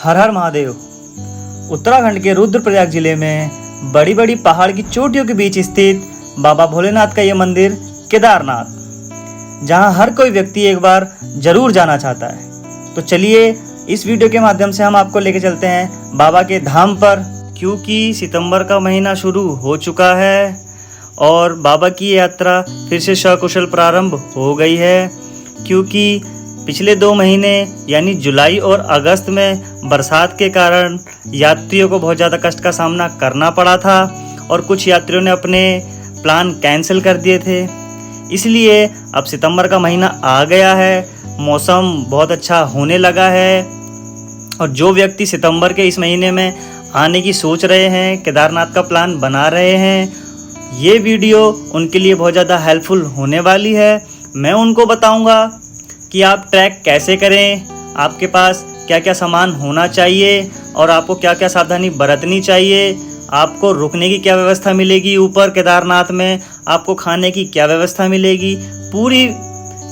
हर हर महादेव। उत्तराखंड के रुद्रप्रयाग जिले में बड़ी बड़ी पहाड़ की चोटियों के बीच स्थित बाबा भोलेनाथ का ये मंदिर केदारनाथ, जहां हर कोई व्यक्ति एक बार जरूर जाना चाहता है। तो चलिए इस वीडियो के माध्यम से हम आपको लेके चलते हैं बाबा के धाम पर, क्योंकि सितंबर का महीना शुरू हो चुका है और बाबा की यात्रा फिर से सकुशल प्रारंभ हो गई है। क्योंकि पिछले 2 महीने यानी जुलाई और अगस्त में बरसात के कारण यात्रियों को बहुत ज़्यादा कष्ट का सामना करना पड़ा था और कुछ यात्रियों ने अपने प्लान कैंसिल कर दिए थे। इसलिए अब सितंबर का महीना आ गया है, मौसम बहुत अच्छा होने लगा है और जो व्यक्ति सितंबर के इस महीने में आने की सोच रहे हैं, केदारनाथ का प्लान बना रहे हैं, ये वीडियो उनके लिए बहुत ज़्यादा हेल्पफुल होने वाली है। मैं उनको बताऊंगा कि आप ट्रैक कैसे करें, आपके पास क्या क्या सामान होना चाहिए और आपको क्या क्या सावधानी बरतनी चाहिए, आपको रुकने की क्या व्यवस्था मिलेगी ऊपर केदारनाथ में, आपको खाने की क्या व्यवस्था मिलेगी, पूरी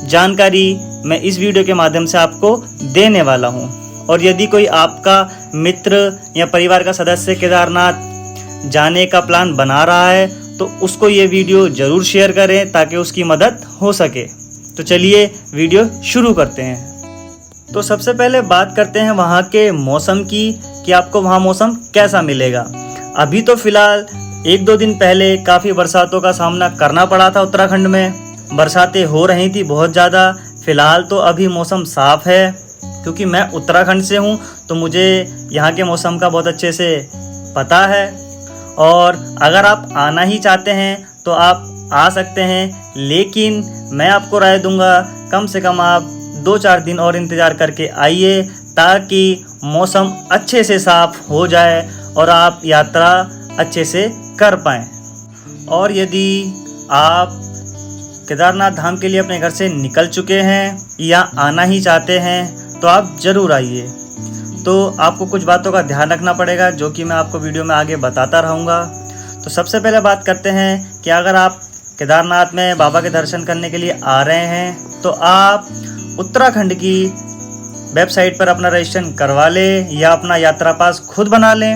जानकारी मैं इस वीडियो के माध्यम से आपको देने वाला हूं। और यदि कोई आपका मित्र या परिवार का सदस्य केदारनाथ जाने का प्लान बना रहा है तो उसको ये वीडियो ज़रूर शेयर करें ताकि उसकी मदद हो सके। तो चलिए वीडियो शुरू करते हैं। तो सबसे पहले बात करते हैं वहाँ के मौसम की कि आपको वहाँ मौसम कैसा मिलेगा। अभी तो फिलहाल 1-2 दिन पहले काफ़ी बरसातों का सामना करना पड़ा था उत्तराखंड में, बरसातें हो रही थी बहुत ज़्यादा। फ़िलहाल तो अभी मौसम साफ़ है, क्योंकि मैं उत्तराखंड से हूँ तो मुझे यहाँ के मौसम का बहुत अच्छे से पता है। और अगर आप आना ही चाहते हैं तो आप आ सकते हैं, लेकिन मैं आपको राय दूंगा कम से कम आप 2-4 दिन और इंतज़ार करके आइए ताकि मौसम अच्छे से साफ़ हो जाए और आप यात्रा अच्छे से कर पाएँ। और यदि आप केदारनाथ धाम के लिए अपने घर से निकल चुके हैं या आना ही चाहते हैं तो आप ज़रूर आइए। तो आपको कुछ बातों का ध्यान रखना पड़ेगा जो कि मैं आपको वीडियो में आगे बताता रहूँगा। तो सबसे पहले बात करते हैं कि अगर आप केदारनाथ में बाबा के दर्शन करने के लिए आ रहे हैं तो आप उत्तराखंड की वेबसाइट पर अपना रजिस्ट्रेशन करवा लें या अपना यात्रा पास खुद बना लें।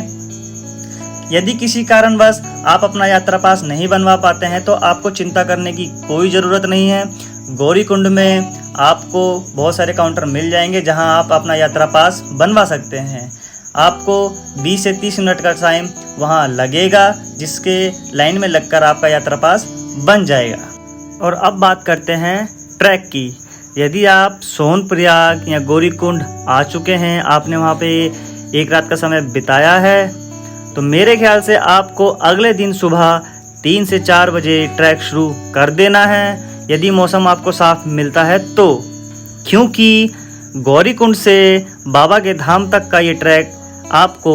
यदि किसी कारणवश आप अपना यात्रा पास नहीं बनवा पाते हैं तो आपको चिंता करने की कोई ज़रूरत नहीं है। गौरीकुंड में आपको बहुत सारे काउंटर मिल जाएंगे जहां आप अपना यात्रा पास बनवा सकते हैं। आपको 20 से 30 मिनट का टाइम वहां लगेगा, जिसके लाइन में लगकर आपका यात्रा पास बन जाएगा। और अब बात करते हैं ट्रैक की। यदि आप सोनप्रयाग या गौरीकुंड आ चुके हैं, आपने वहां पे एक रात का समय बिताया है, तो मेरे ख्याल से आपको अगले दिन सुबह 3 से 4 बजे ट्रैक शुरू कर देना है, यदि मौसम आपको साफ मिलता है तो। क्योंकि गौरीकुंड से बाबा के धाम तक का ये ट्रैक आपको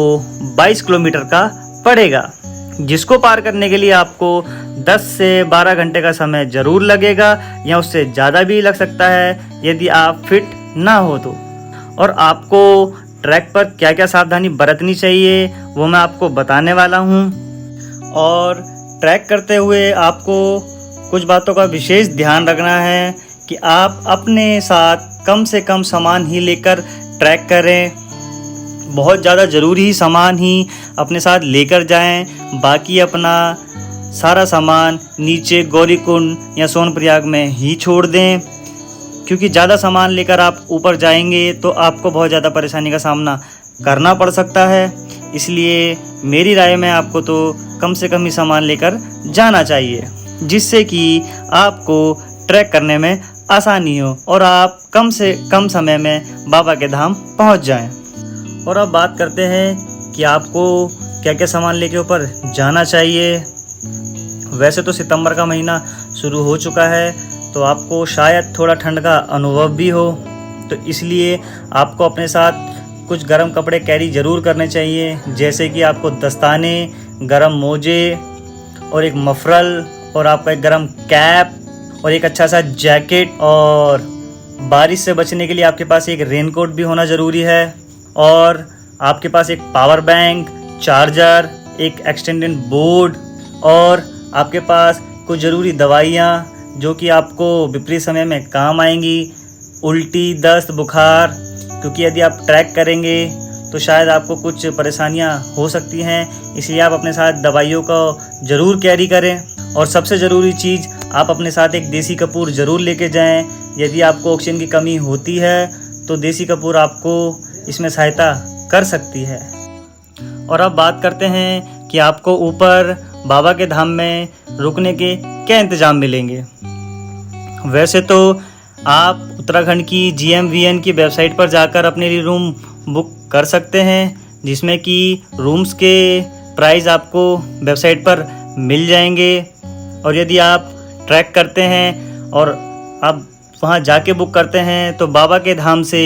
22 किलोमीटर का पड़ेगा, जिसको पार करने के लिए आपको 10 से 12 घंटे का समय ज़रूर लगेगा या उससे ज़्यादा भी लग सकता है यदि आप फिट ना हो तो। और आपको ट्रैक पर क्या क्या सावधानी बरतनी चाहिए वो मैं आपको बताने वाला हूँ। और ट्रैक करते हुए आपको कुछ बातों का विशेष ध्यान रखना है कि आप अपने साथ कम से कम सामान ही लेकर ट्रैक करें। बहुत ज़्यादा ज़रूरी सामान ही अपने साथ लेकर जाएं, बाकी अपना सारा सामान नीचे गौरीकुंड या सोनप्रयाग में ही छोड़ दें। क्योंकि ज़्यादा सामान लेकर आप ऊपर जाएंगे तो आपको बहुत ज़्यादा परेशानी का सामना करना पड़ सकता है। इसलिए मेरी राय में आपको तो कम से कम ही सामान लेकर जाना चाहिए, जिससे कि आपको ट्रैक करने में आसानी हो और आप कम से कम समय में बाबा के धाम पहुंच जाएं। और अब बात करते हैं कि आपको क्या क्या सामान लेके ऊपर जाना चाहिए। वैसे तो सितंबर का महीना शुरू हो चुका है तो आपको शायद थोड़ा ठंड का अनुभव भी हो, तो इसलिए आपको अपने साथ कुछ गर्म कपड़े कैरी ज़रूर करने चाहिए, जैसे कि आपको दस्ताने, गर्म मोजे और एक मफरल और आपका एक गर्म कैप और एक अच्छा सा जैकेट। और बारिश से बचने के लिए आपके पास एक रेनकोट भी होना ज़रूरी है। और आपके पास एक पावर बैंक, चार्जर, एक एक्सटेंडेड बोर्ड और आपके पास कुछ ज़रूरी दवाइयाँ जो कि आपको विपरीत समय में काम आएंगी, उल्टी, दस्त, बुखार। क्योंकि यदि आप ट्रैक करेंगे तो शायद आपको कुछ परेशानियां हो सकती हैं, इसलिए आप अपने साथ दवाइयों को ज़रूर कैरी करें। और सबसे ज़रूरी चीज़, आप अपने साथ एक देसी कपूर ज़रूर लेके जाएं। यदि आपको ऑक्सीजन की कमी होती है तो देसी कपूर आपको इसमें सहायता कर सकती है। और अब बात करते हैं कि आपको ऊपर बाबा के धाम में रुकने के क्या इंतज़ाम मिलेंगे। वैसे तो आप उत्तराखंड की GMVN की वेबसाइट पर जाकर अपने लिए रूम बुक कर सकते हैं, जिसमें कि रूम्स के प्राइस आपको वेबसाइट पर मिल जाएंगे। और यदि आप ट्रैक करते हैं और आप वहां जाके बुक करते हैं तो बाबा के धाम से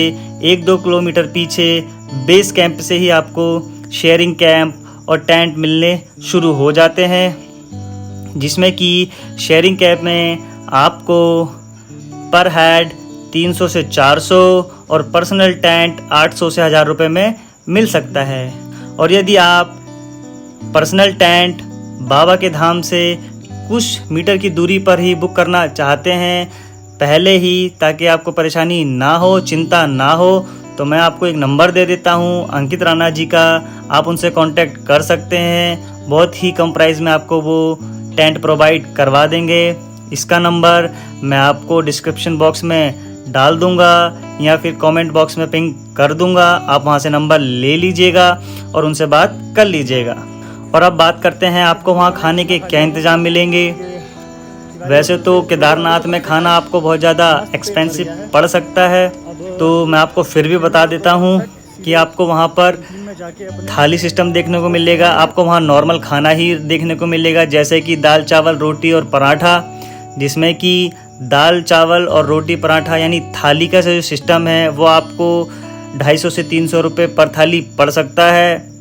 1-2 किलोमीटर पीछे बेस कैंप से ही आपको शेयरिंग कैंप और टेंट मिलने शुरू हो जाते हैं, जिसमें कि शेयरिंग कैंप में आपको पर हेड 300 से 400 और पर्सनल टेंट 800 से 1000 रुपये में मिल सकता है। और यदि आप पर्सनल टेंट बाबा के धाम से कुछ मीटर की दूरी पर ही बुक करना चाहते हैं पहले ही, ताकि आपको परेशानी ना हो, चिंता ना हो, तो मैं आपको एक नंबर दे देता हूं अंकित राणा जी का। आप उनसे कांटेक्ट कर सकते हैं, बहुत ही कम प्राइस में आपको वो टेंट प्रोवाइड करवा देंगे। इसका नंबर मैं आपको डिस्क्रिप्शन बॉक्स में डाल दूंगा या फिर कमेंट बॉक्स में पिंग कर दूंगा। आप वहां से नंबर ले लीजिएगा और उनसे बात कर लीजिएगा। और अब बात करते हैं आपको वहां खाने के क्या इंतज़ाम मिलेंगे। वैसे तो केदारनाथ में खाना आपको बहुत ज़्यादा एक्सपेंसिव पड़ सकता है, तो मैं आपको फिर भी बता देता हूँ कि आपको वहाँ पर थाली सिस्टम देखने को मिलेगा। आपको वहाँ नॉर्मल खाना ही देखने को मिलेगा, जैसे कि दाल चावल रोटी और पराठा, जिसमें कि दाल चावल और रोटी पराठा यानी थाली का जो सिस्टम है वो आपको 250 से 300 रुपये पर थाली पड़ सकता है।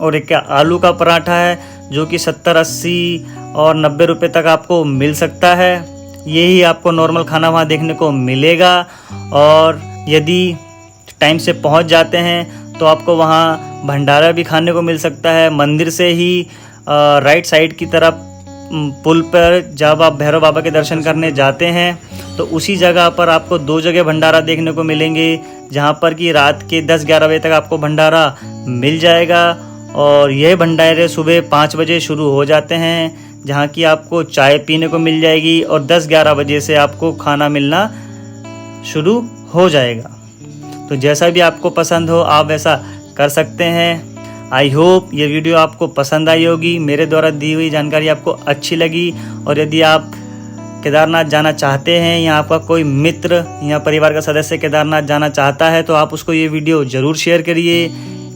और एक आलू का पराठा है जो कि 70, 80 और 90 रुपये तक आपको मिल सकता है। यही आपको नॉर्मल खाना वहाँ देखने को मिलेगा। और यदि टाइम से पहुँच जाते हैं तो आपको वहाँ भंडारा भी खाने को मिल सकता है। मंदिर से ही राइट साइड की तरफ पुल पर जब आप भैरव बाबा के दर्शन करने जाते हैं तो उसी जगह पर आपको 2 जगह भंडारा देखने को मिलेंगे, जहाँ पर कि रात के 10-11 बजे तक आपको भंडारा मिल जाएगा। और यह भंडारे सुबह 5 बजे शुरू हो जाते हैं, जहाँ की आपको चाय पीने को मिल जाएगी और 10-11 बजे से आपको खाना मिलना शुरू हो जाएगा। तो जैसा भी आपको पसंद हो आप वैसा कर सकते हैं। आई होप ये वीडियो आपको पसंद आई होगी, मेरे द्वारा दी हुई जानकारी आपको अच्छी लगी। और यदि आप केदारनाथ जाना चाहते हैं या आपका कोई मित्र या परिवार का सदस्य केदारनाथ जाना चाहता है तो आप उसको ये वीडियो ज़रूर शेयर करिए।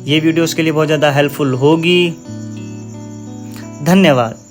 ये वीडियो उसके लिए बहुत ज़्यादा हेल्पफुल होगी। धन्यवाद।